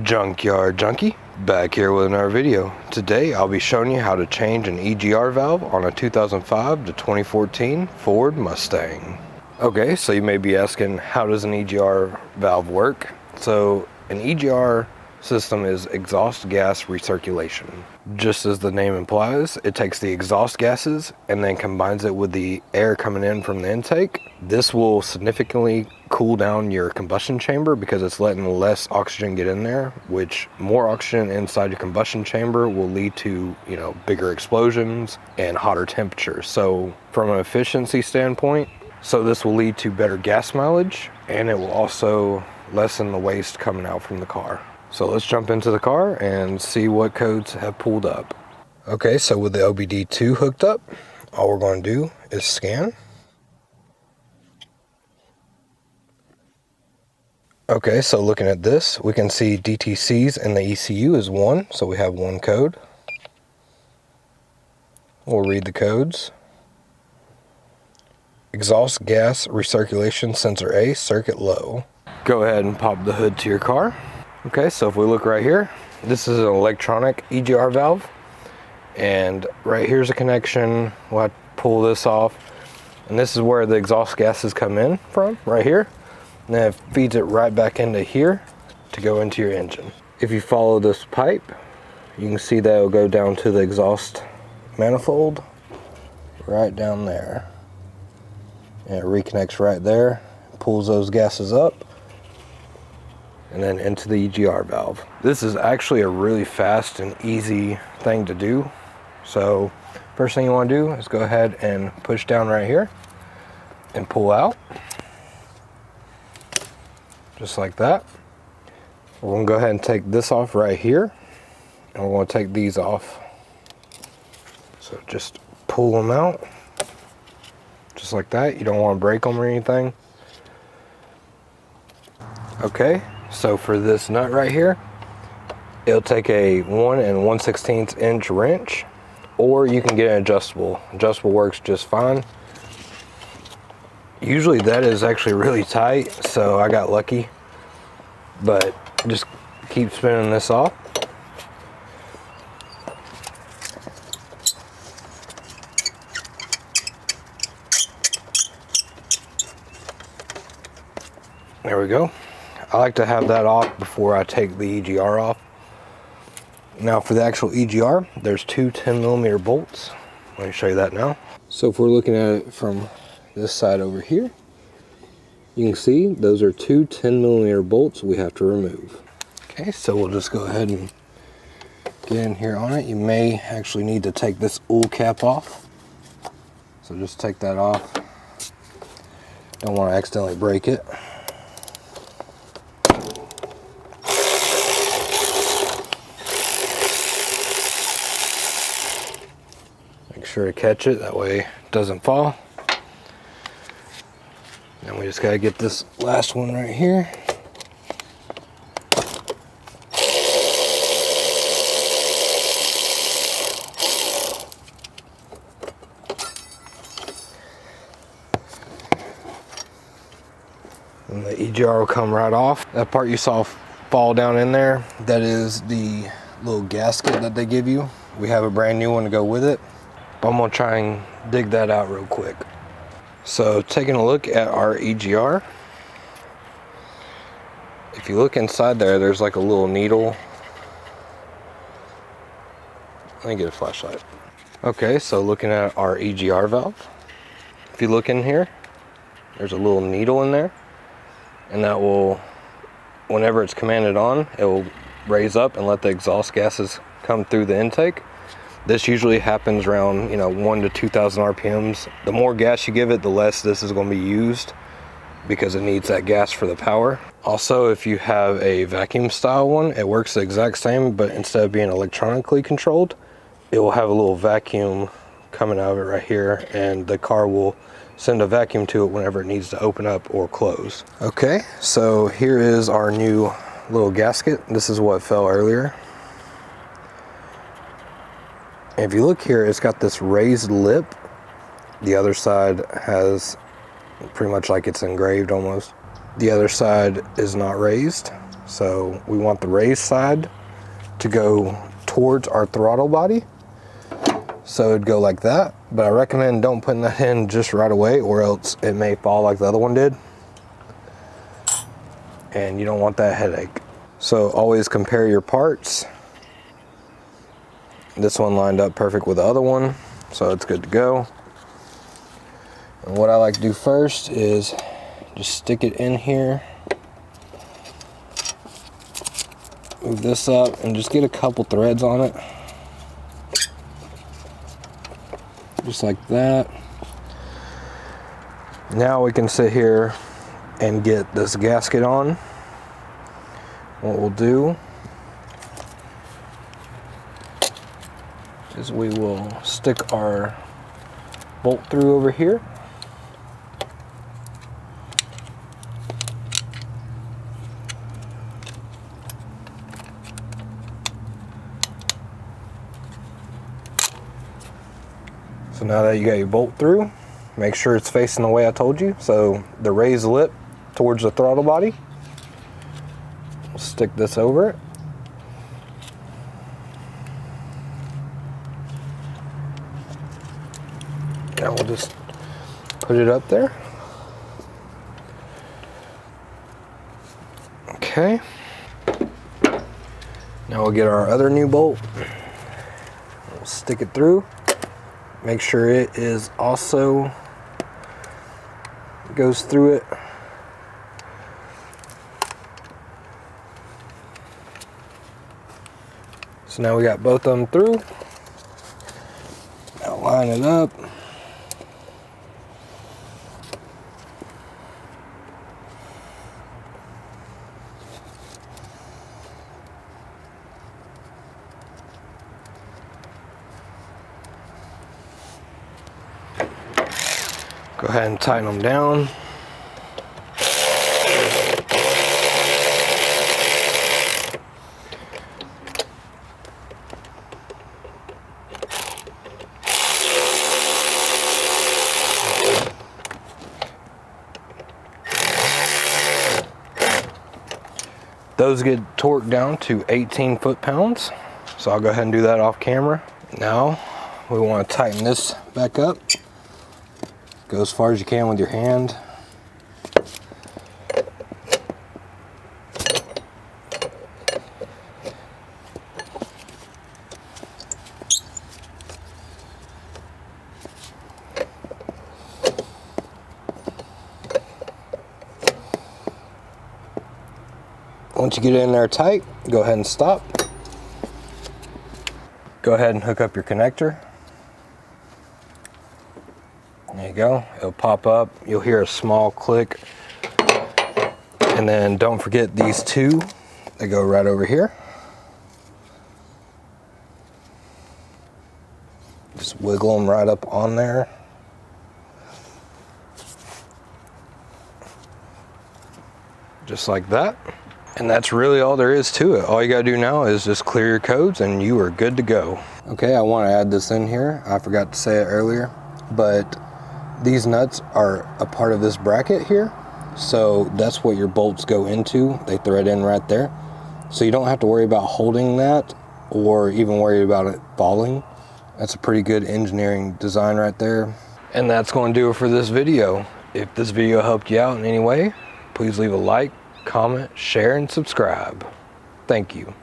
Junkyard Junkie, back here with another video. Today I'll be showing you how to change an EGR valve on a 2005 to 2014 Ford Mustang. Okay, so you may be asking, how does an EGR valve work? So an EGR system is exhaust gas recirculation. Just as the name implies, it takes the exhaust gases and then combines it with the air coming in from the intake. This will significantly cool down your combustion chamber because it's letting less oxygen get in there, which more oxygen inside your combustion chamber will lead to, bigger explosions and hotter temperatures. So from an efficiency standpoint, this will lead to better gas mileage, and it will also lessen the waste coming out from the car. So let's jump into the car and see what codes have pulled up. Okay, so with the OBD2 hooked up, all we're going to do is scan. Okay, so looking at this, we can see DTCs in the ECU is 1, so we have 1 code. We'll read the codes. Exhaust gas recirculation sensor A, circuit low. Go ahead and pop the hood to your car. Okay, so if we look right here, this is an electronic EGR valve, and right here's a connection. We'll have to pull this off, and this is where the exhaust gases come in from, right here, and then it feeds it right back into here to go into your engine. If you follow this pipe, you can see that it'll go down to the exhaust manifold right down there, and it reconnects right there, pulls those gases up, and then into the EGR valve. This is actually a really fast and easy thing to do. So first thing you want to do is go ahead and push down right here and pull out, just like that. We're going to go ahead and take this off right here, and we're going to take these off. So just pull them out just like that. You don't want to break them or anything. Okay, so for this nut right here, it'll take a 1 1/16 inch wrench, or you can get an adjustable. Adjustable works just fine. Usually that is actually really tight, so I got lucky, but just keep spinning this off. There we go. I like to have that off before I take the EGR off. Now for the actual EGR, there's 2 10mm bolts. Let me show you that now. So if we're looking at it from this side over here, you can see those are 2 10mm bolts we have to remove. Okay, so we'll just go ahead and get in here on it. You may actually need to take this oil cap off. So just take that off. Don't want to accidentally break it. Make sure to catch it, that way it doesn't fall. And we just gotta get this last one right here. And the EGR will come right off. That part you saw fall down in there, that is the little gasket that they give you. We have a brand new one to go with it. I'm gonna try and dig that out real quick. So taking a look at our EGR, if you look inside there, there's like a little needle. Let me get a flashlight. Okay, so looking at our EGR valve, if you look in here, there's a little needle in there, and that will, whenever it's commanded on, it will raise up and let the exhaust gases come through the intake. This usually happens around 1 to 2,000 RPMs. The more gas you give it, the less this is going to be used because it needs that gas for the power. Also, if you have a vacuum style one, it works the exact same, but instead of being electronically controlled, it will have a little vacuum coming out of it right here, and the car will send a vacuum to it whenever it needs to open up or close. Okay, so here is our new little gasket. This is what fell earlier. If you look here, it's got this raised lip. The other side has pretty much like it's engraved almost. The other side is not raised. So we want the raised side to go towards our throttle body. So it'd go like that, but I recommend don't putting that in just right away, or else it may fall like the other one did. And you don't want that headache. So always compare your parts. This one lined up perfect with the other one, so it's good to go. And what I like to do first is just stick it in here. Move this up and just get a couple threads on it. Just like that. Now we can sit here and get this gasket on. What we'll do is we will stick our bolt through over here. So now that you got your bolt through, make sure it's facing the way I told you. So the raised lip towards the throttle body. We'll stick this over it. Now we'll just put it up there. Okay. Now we'll get our other new bolt. We'll stick it through. Make sure it is also goes through it. So now we got both of them through. Now line it up. Go ahead and tighten them down. Those get torqued down to 18 foot-pounds. So I'll go ahead and do that off camera. Now we want to tighten this back up. Go as far as you can with your hand. Once you get it in there tight, go ahead and stop. Go ahead and hook up your connector. There you go, it'll pop up. You'll hear a small click. And then don't forget these two. They go right over here. Just wiggle them right up on there. Just like that. And that's really all there is to it. All you gotta do now is just clear your codes and you are good to go. Okay, I wanna add this in here. I forgot to say it earlier, but these nuts are a part of this bracket here. So that's what your bolts go into. They thread in right there. So you don't have to worry about holding that or even worry about it falling. That's a pretty good engineering design right there. And that's going to do it for this video. If this video helped you out in any way, please leave a like, comment, share, and subscribe. Thank you.